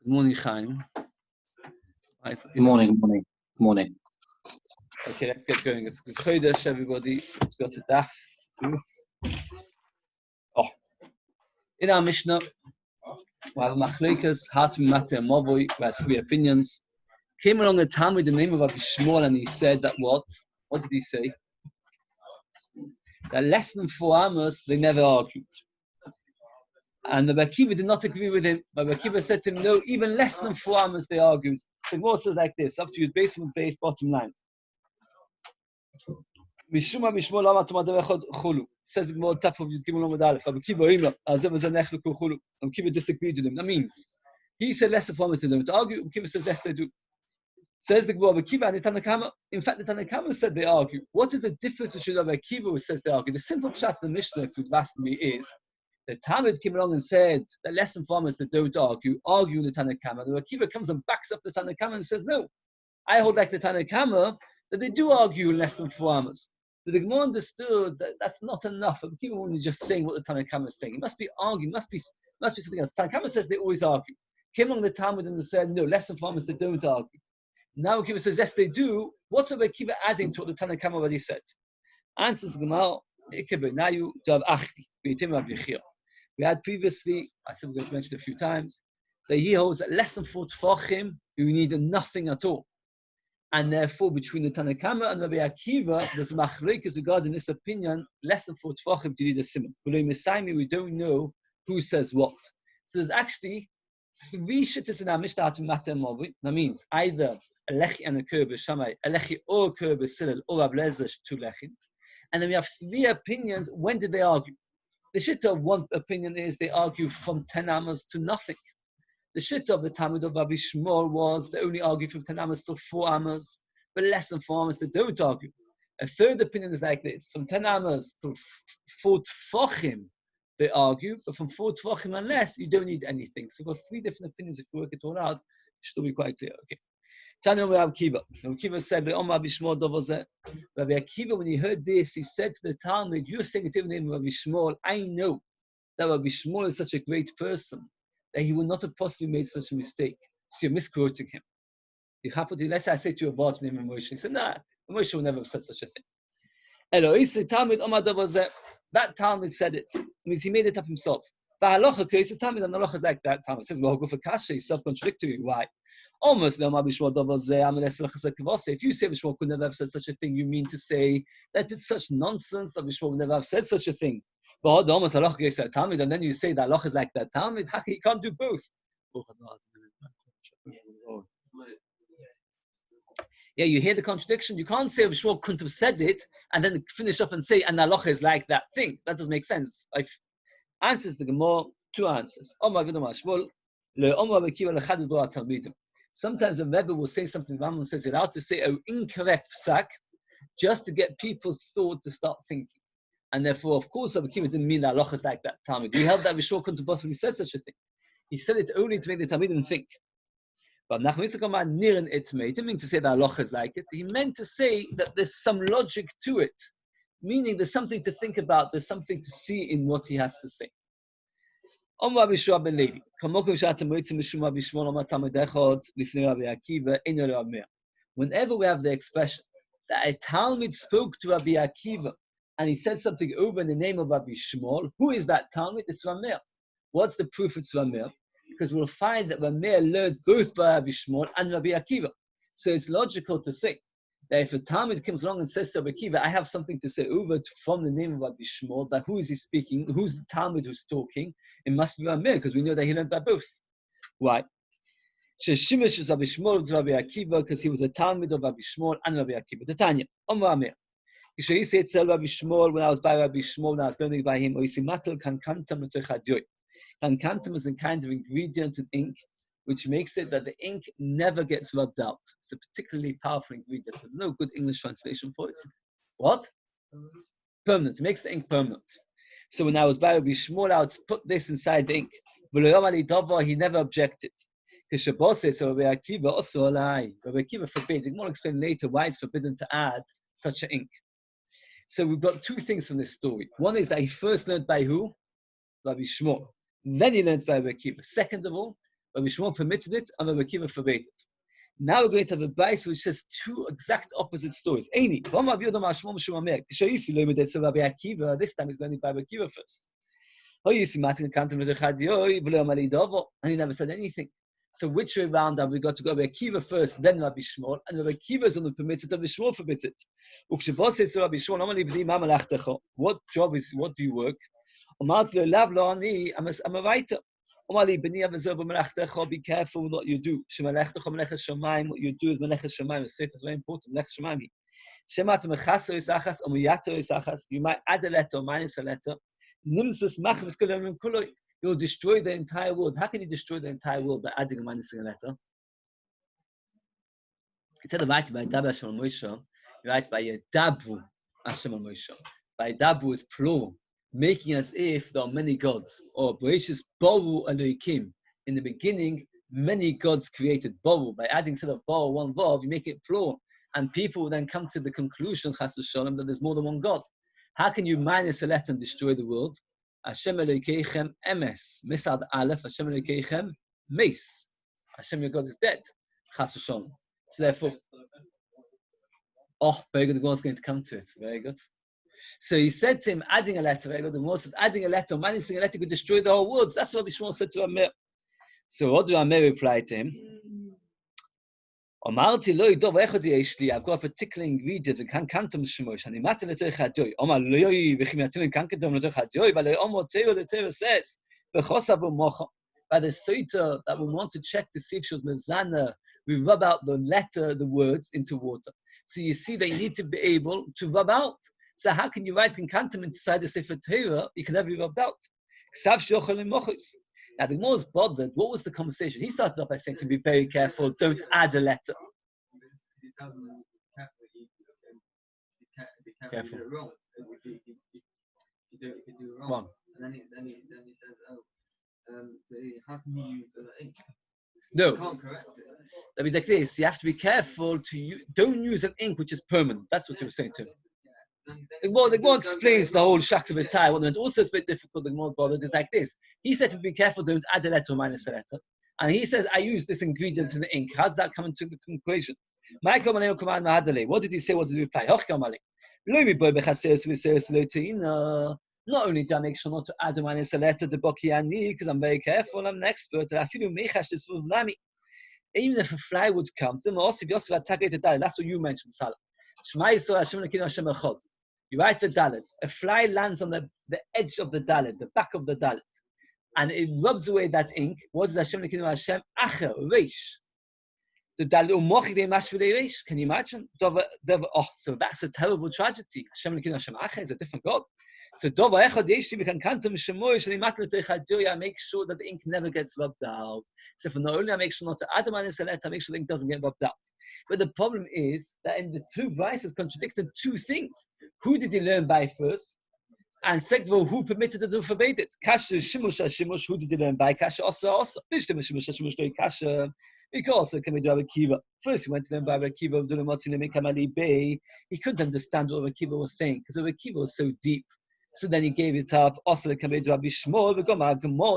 Good morning, Chaim. Morning. Okay, let's get going. It's good Chodesh, everybody. Let's go to Daf 2. In our Mishnah, we have Machlokas, Hatim, Mate, and Mavoi. We had three opinions. Came along a time with the name of Rabbi Shmuel, and he said that what? What did he say? That less than 4 amos, they never argued. And Rabbi Akiva did not agree with him. Rabbi Akiva said to him, no, even less than 4 amos, they argued. The Gemara says like this, up to you, basement base, bottom line. Mishuma Mishmol Lama Tomadevechod Chulu. Says the Gemara top of Gimel Amud Aleph. Rabbi Akiva Omer Azev Zanech Leku Chulu. Rabbi Akiva disagreed with him. That means he said less than 4 amos they don't argue. Rabbi Akiva says yes they do. Says the Gemara Rabbi Akiva and the Tanakama. In fact, the Tanakama said they argue. What is the difference between Rabbi Akiva who says they argue? The simple pshat of the Mishnah, if you'd asked me, is the Talmud came along and said that less than 4 amos they don't argue the Tanakama. The Rabbi Akiva comes and backs up the Tanakama and says no. I hold like the Tanakama that they do argue less than 4 amos. But the Gemara understood that that's not enough. People weren't just saying what the Tanakama is saying. It must be arguing. Must be something else. Tanakama says they always argue. Came along the Talmud and said no, less than 4 amos they don't argue. Now Akiva says yes they do. What's Rabbi Akiva adding to what the Tanakama already said? Answers the Gemara. We had previously, I said we're going to mention it a few times, that he holds that less than 4 tefachim you need nothing at all. And therefore, between the Tanakama and Rabbi Akiva, there's machlokes regarding this opinion. Less than 4 tefachim, you need a simon. We don't know who says what. So there's actually 3 shittas in our Mishnah to Mata and Mavi. That means either a lechi and a kerb Shammai, a lechi or a kerb Silel, or Rab Lezer 2 lechim. And then we have 3 opinions. When did they argue? The shitta of one opinion is they argue from 10 amos to nothing. The shitta of the Talmud of Rabbi Shmuel was they only argue from 10 amos to 4 amos, but less than 4 amos they don't argue. A third opinion is like this: from 10 amos to 4 tefachim they argue, but from 4 tefachim and less you don't need anything. So we've got 3 different opinions. If you work it all out, it should be quite clear. Okay. Tanya Rabbi Akiva. Rabbi Akiva said, Rabbi Akiva, when he heard this, he said to the Talmud, you're saying it in the name of Rabbi Shmuel. I know that Rabbi Shmuel is such a great person that he would not have possibly made such a mistake. So you're misquoting him. Let's say I say to you about the name of Moshe. He said, nah, Moshe will never have said such a thing. That Talmud said it. It means he made it up himself. The halacha case, the Talmud and the halacha is like that. Talmud says, well, go for kasha, he's self-contradictory. Why? Almost if you say Bishmol could never have said such a thing, you mean to say that it's such nonsense that Bishmol would never have said such a thing. But almost halacha case that Talmud, and then you say that halacha is like that Talmud. He can't do both. Yeah, you hear the contradiction. You can't say Bishmol couldn't have said it and then finish off and say and halacha is like that thing. That doesn't make sense. Like, answers the Gemara, 2 answers. Sometimes a Rebbe will say something, the Rambam says, you're allowed to say an incorrect psak just to get people's thought to start thinking. And therefore, of course, Rabbi Akiva didn't mean that halacha is like that Talmud. We held that Rishon couldn't have possibly said such a thing. He said it only to make the Talmidim think. But he didn't mean to say that halacha is like it. He meant to say that there's some logic to it. Meaning there's something to think about, there's something to see in what he has to say. Whenever we have the expression that a Talmud spoke to Rabbi Akiva and he said something over in the name of Rabbi Shmuel, who is that Talmud? It's Rameh. What's the proof it's Rameh? Because we'll find that Rameh learned both by Rabbi Shmuel and Rabbi Akiva. So it's logical to say that if a Talmud comes along and says to Rabbi Akiva, I have something to say over from the name of Rabbi Shmuel, that who is he speaking? Who's the Talmud who's talking? It must be Rameh, because we know that he learned by both. Why? Sheshimesh is Rabbi Shmuel to Rabbi Akiva, because he was a Talmud of Rabbi Shmuel and Rabbi Akiva. The Tanya, Rameh. He said to Rabbi Shmuel, when I was by Rabbi Shmuel, when I was learning by him, Kankantam is a kind of ingredient in ink, which makes it that the ink never gets rubbed out. It's a particularly powerful ingredient. There's no good English translation for it. What? Permanent. It makes the ink permanent. So when I was by Rabbi Shmuel, I would put this inside the ink. He never objected. Because Shabbos says, so Rabbi Akiva also lie. Rabbi Akiva forbade. We'll explain later why it's forbidden to add such an ink. So we've got 2 things from this story. One is that he first learned by who? Rabbi Shmuel. Then he learned by Rabbi Akiva. Second of all, Rabbi Shmuel permitted it, and Rabbi Akiva forbade it. Now we're going to have a bais which says two exact opposite stories. This time he's learning by Rabbi Akiva first. And he never said anything. So which way around have we got to go? Rabbi Akiva first, then Rabbi Shmuel, and Rabbi Akiva is only permitted, Rabbi Shmuel forbids it. What job is, what do you work? I'm a writer. Be careful what you do. What you do is Melechas Shamayim. The Sefer is very important. Melechas Shamayim. You might add a letter or minus a letter. You'll destroy the entire world. How can you destroy the entire world by adding or minusing a letter? Instead of writing by Dabu Hashem al Moshe, you write by Dabu Hashem al Moshe. By Dabu is plural, making as if there are many gods. Or Bereshis Boru Elokim. In the beginning, many gods created. Boru. By adding instead of Boru one vav, you make it plural. And people will then come to the conclusion, Chas v'sholem, that there's more than one God. How can you minus a letter and destroy the world? Hashem Elokeichem emes. Misad Aleph, Hashem Elokeichem meis. Hashem, your God, is dead. Chas v'sholem. So therefore, very good, the Gemara is going to come to it. Very good. So he said to him, adding a letter, very good, the Gemara says, adding a letter, minusing a letter could destroy the whole world. So that's what Bishmol said to Amir. So what do Amir reply to him? I've got a particular ingredient, we can't count them shmosh, and the Torah says, by the Soita that we want to check to see if she was mezana, we rub out the letter, the words, into water. So you see that you need to be able to rub out. So how can you write Kankantam inside the Sefer Torah? You can never be rubbed out. Now the Gemara is bothered. What was the conversation? He started off by saying to be very careful, don't add a letter. Careful. Wrong. And then he says, how can you use ink? No. You can't correct it. That means like this. You have to be careful don't use an ink which is permanent. That's what he was saying to him. The Gemara explains the whole shaka v'tai. What also it's a bit difficult. The Gemara bothered is like this. He said to be careful, don't add a letter or minus a letter. And he says, I use this ingredient in the ink. How does that come into the equation? What did he say? What did he reply? Not only do I make sure not to add a minus a letter to Bokiani, because I'm very careful, I'm an expert, even if a fly would come, that's what you mentioned, Salah. You write the dalet. A fly lands on the edge of the dalet, the back of the dalet, and it rubs away that ink. What is Hashem Lekinu Hashem? Acher, reish. The dalet umochik de mashvulei reish. Can you imagine? So that's a terrible tragedy. Hashem Lekinu Hashem Acher is a different God. So make sure that the ink never gets rubbed out. So for not only I make sure not to add a minus a letter, I make sure the ink doesn't get rubbed out. But the problem is that in the two vices contradicted two things. Who did he learn by first? And second of all, who permitted it or forbade it? Kasha shimush shimush. Who did he learn by? Kasha also. Shimush shimush do kasha. Because can we do Rabbi Akiva? First, he went to learn by Rabbi Akiva. He couldn't understand what Rabbi Akiva was saying because Rabbi Akiva was so deep. So then he gave it up. Also, can we do Rabbi Shmuel?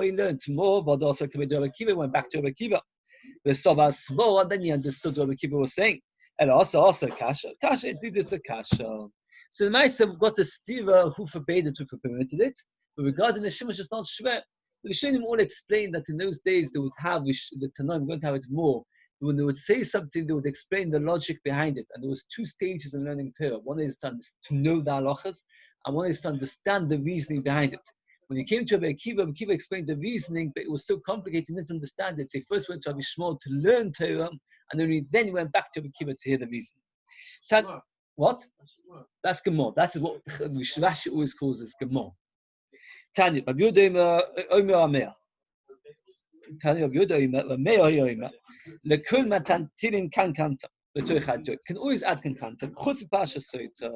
He learned more. But also, can we do Rabbi Akiva? Went back to Rabbi Akiva. And then he understood what Rabbi Akiva was saying. And also kasha. Kasha did this a kasha. So the Maisa, we've got a Stira who forbade it, who permitted it. But regarding the Shimush, it's not Shver. The Rishonim all explained that in those days they would have, the Tanakh, I'm going to have it more, when they would say something, they would explain the logic behind it. And there was two stages in learning Torah. One is to know the halachas, and one is to understand the reasoning behind it. When he came to Rabbi Akiva explained the reasoning, but it was so complicated, he didn't understand it. So he first went to Rabbi Shmuel to learn Torah, and only then he went back to Rabbi Akiva to hear the reasoning. So, what? That's Gemara. That's what Rashi always calls this Gemara. Tanya, Rabbi Yehuda Omer Amer. Tanya, Rabbi Yehuda Omer Amer. Lekul matan tilin kankantam. Can always add kankantam. Chutz Pasha Soita.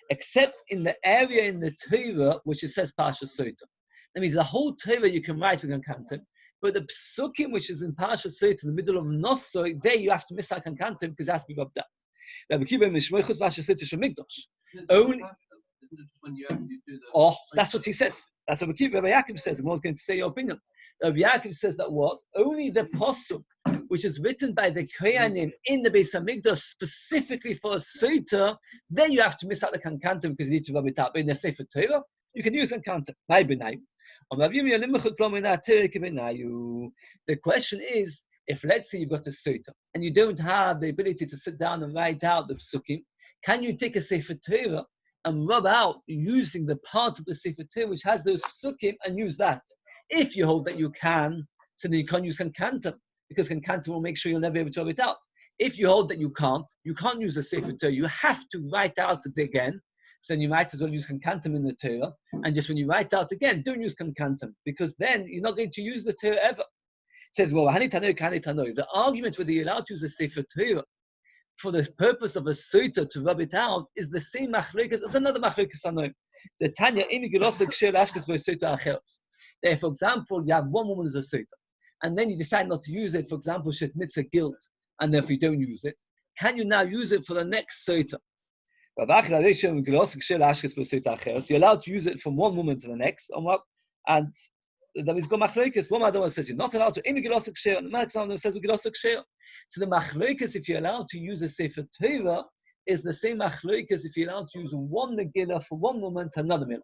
Except in the area in the Torah which it says Pasha Soita. That means the whole Torah you can write with kankantam. But the psukim which is in Pasha Soita, in the middle of Nosoi, there you have to miss out kankantam because it has to be rubbed out. Rabbi Akiva Mishmoy Chutz Pasha Soita Shemikdosh. Only. when you do the... Oh, that's what he says. That's what Rabbi Yaakov says. I'm not going to say your opinion. Rabbi Yaakov says that what? Only the pasuk, which is written by the Kohanim in the Beis Hamikdash specifically for a Sota, then you have to miss out the kankantim because you need to rub it out. But in the Sefer Torah, you can use kankantim. The question is, if let's say you've got a Sota and you don't have the ability to sit down and write out the psukim, can you take a Sefer Torah and rub out using the part of the Sefer Torah which has those psukim and use that? If you hold that you can, so then you can't use kankantim, because kankantim will make sure you'll never be able to rub it out. If you hold that you can't use the Sefer Torah, you have to write out it again, so then you might as well use kankantim in the Torah, and just when you write out again, don't use kankantim, because then you're not going to use the Torah ever. It says, well, the argument whether you're allowed to use a Sefer Torah for the purpose of a Sota to rub it out is the same machlokes as another machlokes tanoim. The Tanya there, for example, you have one woman as a Sota, and then you decide not to use it, for example, shet mitzvah guilt, and therefore you don't use it. Can you now use it for the next Sota? You're allowed to use it from one woman to the next, and that is go machlokes. One Madonna says you're not allowed to. And the next one says so the machlokes, if you're allowed to use a Sefer Torah, is the same machlokes if you're allowed to use one Megillah for one woman to another Megillah.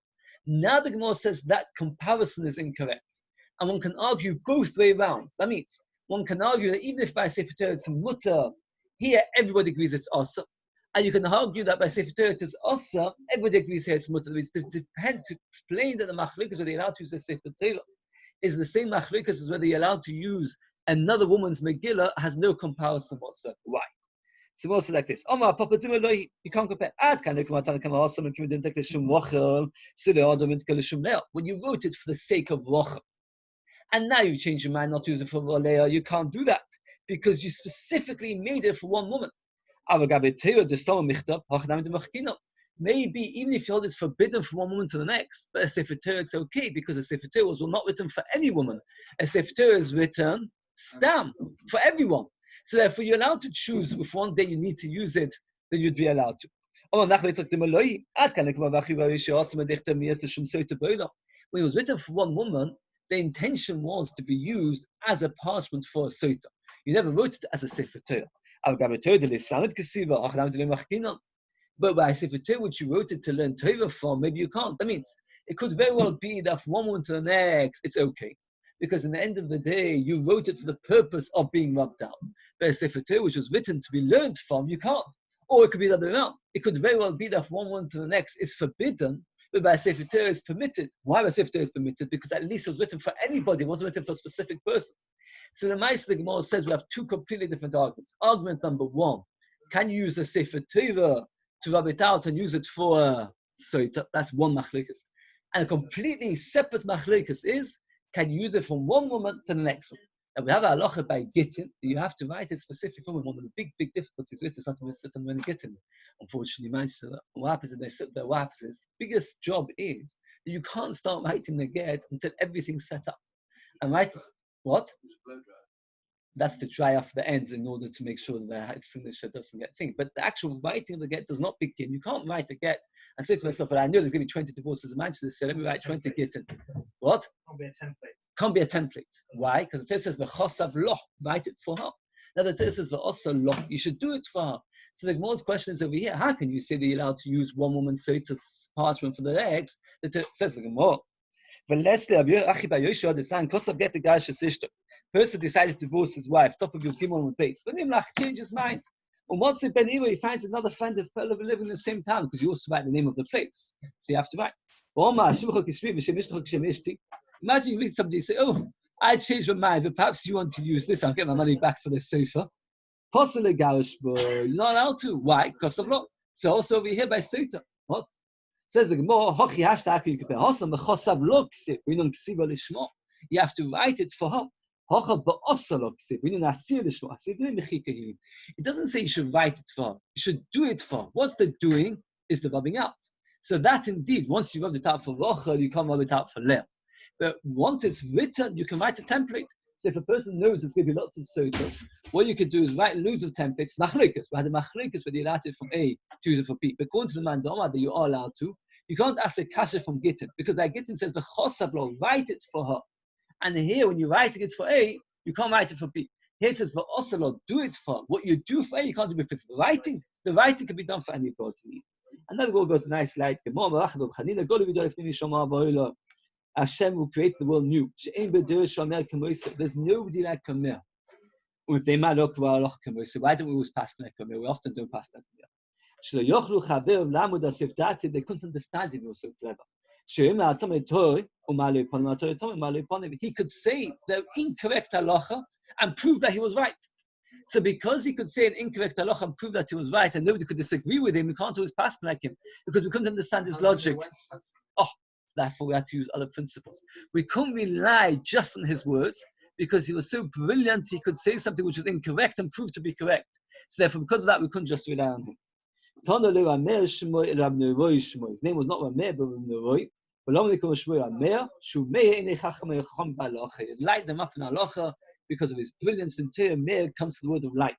Now the Gemara says that comparison is incorrect, and one can argue both way around. That means one can argue that even if by Sefer Torah it's mutter, here everybody agrees it's asa, and you can argue that by Sefer Torah it is asa, everybody agrees here it's mutter. It's to explain that the machlokes whether you're allowed to use a Sefer Torah is the same machlokes as whether you're allowed to use another woman's Megillah has no comparison whatsoever. Why? So also like this. You can't compare. When you wrote it for the sake of rocha, and now you change your mind not to use it for roleah, you can't do that because you specifically made it for one woman. Maybe even if you hold it's forbidden from one woman to the next, but a Sefer Torah it's okay because a Sefer Torah was not written for any woman. A Sefer Torah is written stam for everyone. So therefore you're allowed to choose if one day you need to use it, then you'd be allowed to. When it was written for one woman, the intention was to be used as a parchment for a Sota. You never wrote it as a Sefer Torah. But by Sefer Torah, which you wrote it to learn Torah from, maybe you can't. That means it could very well be that from one woman to the next, it's okay. Because in the end of the day, you wrote it for the purpose of being rubbed out. But a Sefer Torah, which was written to be learned from, you can't. Or it could be the other way around. It could very well be that from one woman to the next is forbidden, but by Sefer Torah it's permitted. Why by Sefer Torah is permitted? Because at least it was written for anybody, it wasn't written for a specific person. So the Ma'aseh Gemara says we have two completely different arguments. Argument number one, can you use a Sefer Torah to rub it out and use it for a Sota? That's one machlokes. And a completely separate machlokes is, can you use it from one woman to the next one? And we have a halacha by gittin, you have to write it specific woman. One of the big difficulties with it is not to sit and when gittin. Unfortunately, what happens is they sit there, what happens is, the biggest job is that you can't start writing the get until everything's set up. And writing, what? That's to dry off the ends in order to make sure that the signature doesn't get thing. But the actual writing of the get does not begin. You can't write a get and say to myself, well, I know there's going to be 20 divorces in Manchester, so let me write 20 gittin. What? Can't be a template. Can't be a template. Why? Because the Torah says, v'chosav loch, write it for her. Now the Torah says, v'osa loch, you should do it for her. So the Gemara's question is over here, how can you say that you're allowed to use one woman's Sota's parchment for the legs? The Torah says the Gemara. Person decided to divorce his wife, top of your Gimel on base. But Nimlach changed his mind. And once in Ben he finds another friend of fellow living in the same town, because you also write the name of the place. So you have to write. Imagine you meet somebody and say, oh, I changed my mind, but perhaps you want to use this, I'll get my money back for this sofa. Possibly Garish, but you're not allowed to. Why? Because of law. So also over here by Sota. What? Says the Gemara, you have to write it for her. It doesn't say you should write it for her. You should do it for her. What's the doing is the rubbing out. So that indeed, once you rubbed it out for rocha, you can't rub it out for leil. But once it's written, you can write a template. So if a person knows there's going to be lots of sotas, what you could do is write loads of templates, machlokes. We had a machlokes where you allowed it from A to use it for B. But according to the mandama that you are allowed to, You can't ask a kasha from Gittin, because by Gittin says, V'chosavlo, write it for her. And here, when you're writing it for A, you can't write it for B. Here it says, V'osalo, do it for. What you do for A, you can't do it for writing. The writing can be done for any God to need. Another word goes nice, like, Hashem will create the world new. There's nobody like Kamir. If they might look well, so why don't we always pass like Kamir? We often don't pass like Kamir. They couldn't understand him, he was so clever. He could say the incorrect halacha and prove that he was right. So because he could say an incorrect halacha and prove that he was right, and nobody could disagree with him, we can't always pass like him, because we couldn't understand his logic. Therefore we had to use other principles. We couldn't rely just on his words, because he was so brilliant, he could say something which was incorrect and prove to be correct. So therefore, because of that, we couldn't just rely on him. His name was not Rameh, but Rameh. Light them up in halacha because of his brilliance in Torah. Meir comes to the word of light.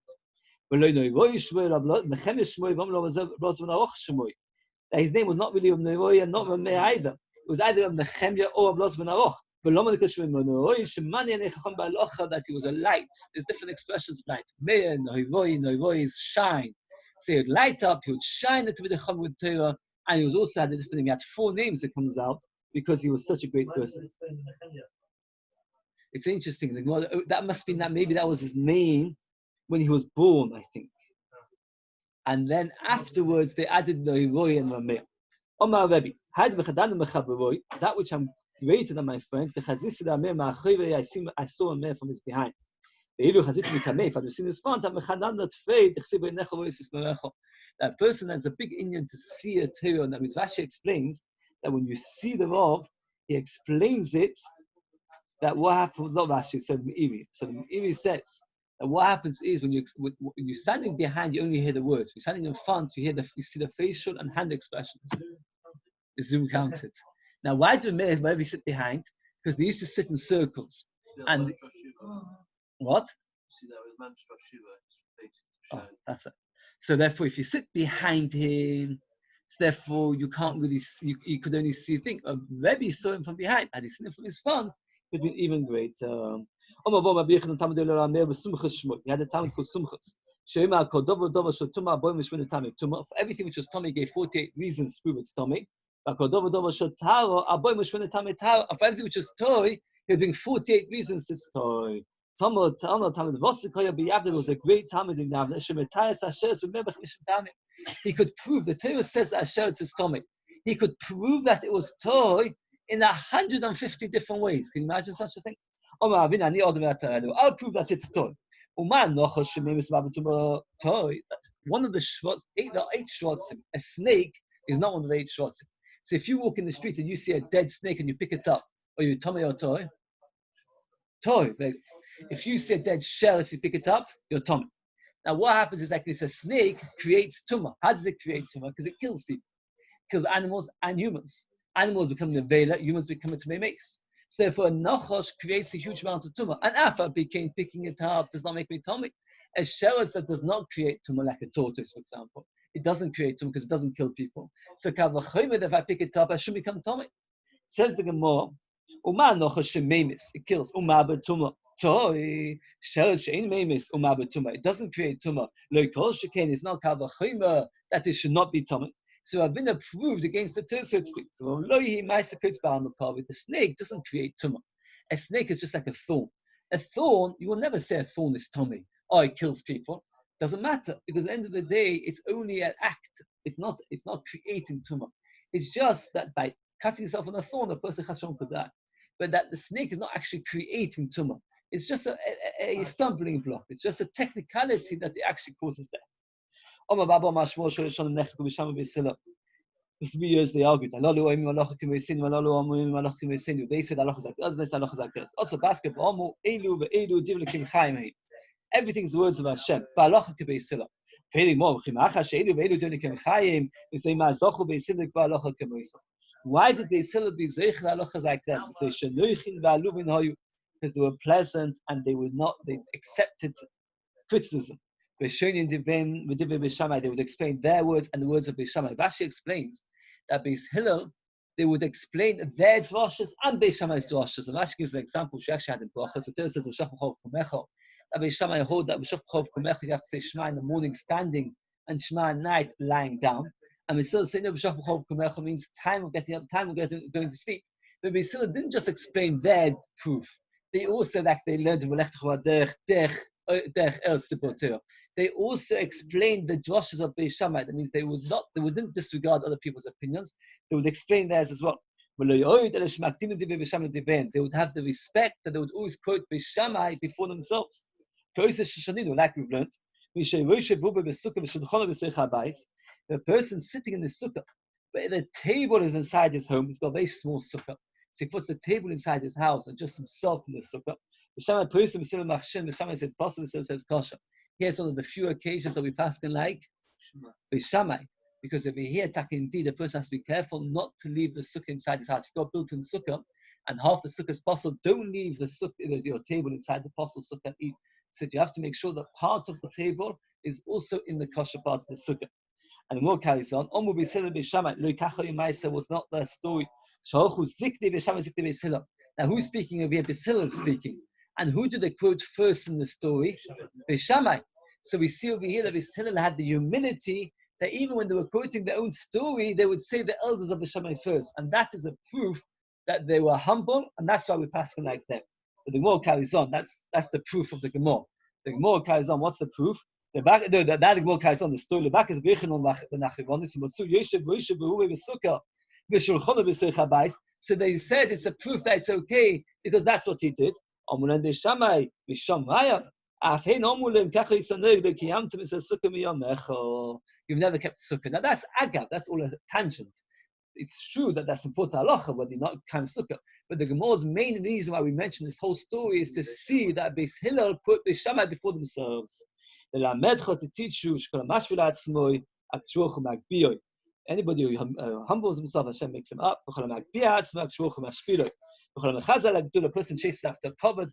His name was not really Rameh and not Rameh either. It was either of Nehemiah or of Los Ben Aroch. That he was a light. There's different expressions of light. Meir, Noivoi is shine. So he would light up, he would shine into the Chum with Torah, and he was also had a different name. He had 4 names that comes out because he was such a great person. It's interesting. That must be that maybe that was his name when he was born, I think. And then afterwards they added Noivoi and Rameh. Omar Rebbe, that which I'm greater than my friends, the Chazis I saw a man from his behind. If I've seen his front, that person has a big Indian to see a Torah. And that means Rashi explains that when you see the Rav, he explains it that what happens, not Rashi, so the Meiri says that what happens is when you're standing behind, you only hear the words. When you're standing in front, you see the facial and hand expressions. The zoom counted. Now, why do Meiri sit behind? Because they used to sit in circles. And what? See that with Manchester Shiur. That's it. So therefore, if you sit behind him, so therefore you can't really see, you could only see. Think of Rebbe saw him from behind. Had he seen him from his front, it would be even greater. He had a talent called Sumchus. For everything which was tummy, gave 48 reasons to prove it's tummy. For everything which is toy, he would bring 48 reasons to it's toy. There was a great Talmud in Davne. He could prove, the Torah says that Asher is his tummy. He could prove that it was toy in 150 different ways. Can you imagine such a thing? I'll prove that it's toy. One of the shrots, 8 shrots, a snake is not one of the 8 shrots. So if you walk in the street and you see a dead snake and you pick it up, are you tummy or toy? Toy. If you see a dead shell and you pick it up, you're tummy. Now what happens is like this: a snake creates tumor. How does it create tumor? Because it kills people. It kills animals and humans. Animals become the vela, humans become a mace. So therefore, a nachash creates a huge amount of tumor. And afa became picking it up does not make me tummy. A shell that does not create tumor, like a tortoise, for example, it doesn't create tumor because it doesn't kill people. So kavachomed, if I pick it up, I should become tummy. Says the Gemara, Uma nachash shememis, it kills. Uma betumah. Toy shells shein memis Uma betumah. It doesn't create tumor. Lo kol shekain is not kavachomed that it should not be tummy. So I've been approved against the Torah, so to speak. So the snake doesn't create tumor. A snake is just like a thorn. A thorn, you will never say a thorn is tummy. Oh, it kills people. Doesn't matter, because at the end of the day, it's only an act. It's not creating tumor. It's just that by cutting yourself on a thorn, a person Hashem could die. But that the snake is not actually creating tumor. It's just a stumbling block. It's just a technicality that it actually causes death. For 3 years they argued. They said Allah is like this, Allah is like this. Also basketball, everything's the words of Hashem. Why did Beis Hillel be zeicher halachas like that? Because they were pleasant and they accepted criticism. They would explain their words and the words of Beis Shammai. Rashi explains that Beis Hillel, they would explain their drashas and Beis Shammai's drashas. And Rashi gives an example she actually had in Brachos. So there says V'shach b'chov kumecha. That Beis Shammai hold that V'shach b'chov kumecha, you have to say Shema in the morning standing and Shema at night lying down. And we still say no, V'shach b'chov kumecha means time of getting up, time of going to sleep. But Beis Hillel didn't just explain their proof. They also, like they learned they also explained the drashas of Beis Shammai. That means they wouldn't disregard other people's opinions. They would explain theirs as well. They would have the respect that they would always quote Beis Shammai before themselves. Like we've learned, the person sitting in the sukkah, but the table is inside his home. He's got a very small sukkah. So he puts the table inside his house and just himself in the sukkah. The Shammai says possible, says kosher. Here's one of the few occasions that we pass in like Beis Shammai, because if we hear indeed, the person has to be careful not to leave the sukkah inside his house. If you've got built-in sukkah and half the sukkah is possible, don't leave the sukkah, your table inside the possible sukkah and eat. So you have to make sure that part of the table is also in the kosher part of the sukkah. And the more carries on. Was not the story. Now who's speaking over here? Beis Hillel is speaking. And who do they quote first in the story? Beis Shammai. So we see over here that Beis Hillel had the humility that even when they were quoting their own story, they would say the elders of Beis Shammai first. And that is a proof that they were humble, and that's why we pass on like them. But the Gemara carries on. That's the proof of the Gemara. The Gemara carries on. What's the proof? The Gemara carries on the story. The back is so they said it's a proof that it's okay because that's what he did. You've never kept sukkah. Now that's agav, that's all a tangent. It's true that that's important halacha when you're not kind of sukkah. But the Gemara's main reason why we mention this whole story is to see that Beis Hillel put Beis Shammai before themselves. To teach you, anybody who humbles himself, Hashem makes him up. A person chases after covered, a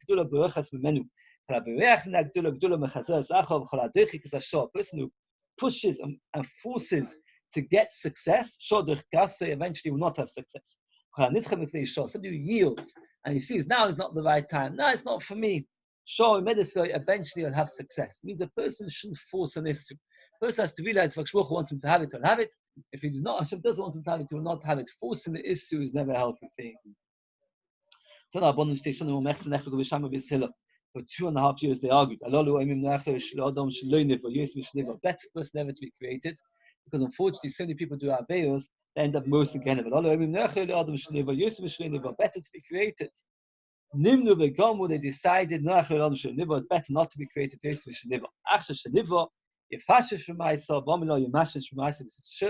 person who pushes and forces to get success, eventually will not have success. Somebody who yields and he sees now is not the right time, now it's not for me. Eventually will have success. It means a person shouldn't force an issue. A person has to realize if Hashem wants him to have it, he'll have it. If he does not, Hashem doesn't want him to have it, he will not have it. Forcing the issue is never a healthy thing. For 2.5 years they argued. Better person never to be created. Because unfortunately, so many people do Aveos, they end up most again. Better to be created. They decided it's better not to be created.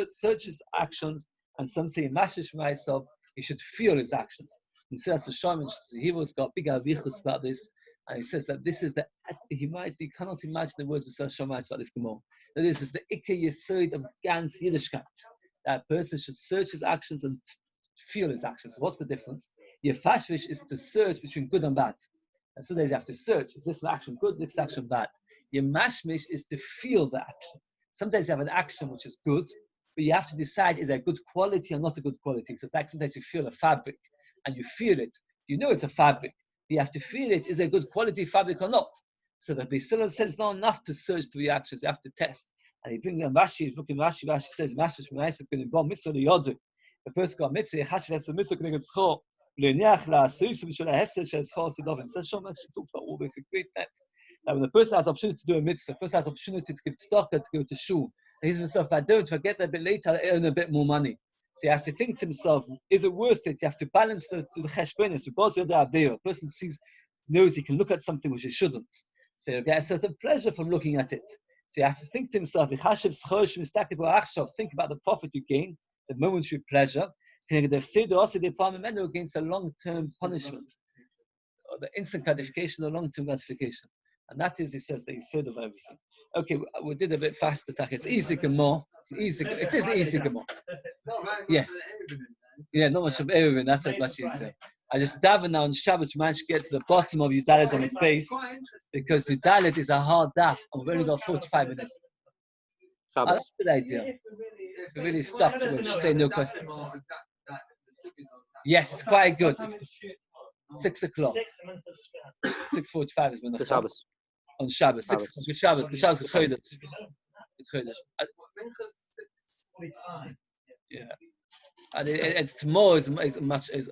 Searches actions, and some say myself. He should feel his actions. He says to Shimon, he was got big avichus about this, and he says that this is you cannot imagine the words of Shimon about this Gemara. That this is the Ikka Yesod of Gans Yiddishkeit. That person should search his actions and feel his actions. So what's the difference? Yefashvish is to search between good and bad. And sometimes you have to search. Is this action good? This action bad. Yemashmish is to feel the action. Sometimes you have an action which is good, but you have to decide is there good quality or not a good quality. So it's like sometimes you feel a fabric and you feel it. You know it's a fabric. You have to feel it. Is there good quality fabric or not? So the Beis Hillel said it's not enough to search through the actions. You have to test. And he brings Rashi, he's looking Rashi says, the person got mitzvah, says so much, he talks about all this in great depth. That when the person has opportunity to do a mitzvah, the person has opportunity to give tzedakah, to go to shul, and he says himself, if I don't, if I get there a bit later, I'll earn a bit more money. So he has to think to himself, is it worth it? You have to balance the cheshbonos. A person knows he can look at something which he shouldn't. So he'll get a certain pleasure from looking at it. So he has to think to himself, think about the profit you gain, the momentary pleasure, against the long-term punishment, or the instant gratification, the long-term gratification. And that is, he says, the yesod of everything. Okay, we did a bit faster, Tak. It's easy more. It is easy more. Yes. Yeah, not much of Eiruvin, that's what Rashi said. I just daven now on Shabbos, we managed to get to the bottom of Yudalit on its base, because Yudalit is a hard daf, and we've only got 45 minutes. Shabbos. That's a good idea. We're really stuck to say no question. Yes, it's quite good. It's 6 o'clock. 6:45 is when the Shabbos. on Shabbos. 6 o'clock. Good Shabbos. Good Shabbos. Good Chodesh. Good Chodesh. Yeah. And it's tomorrow is much is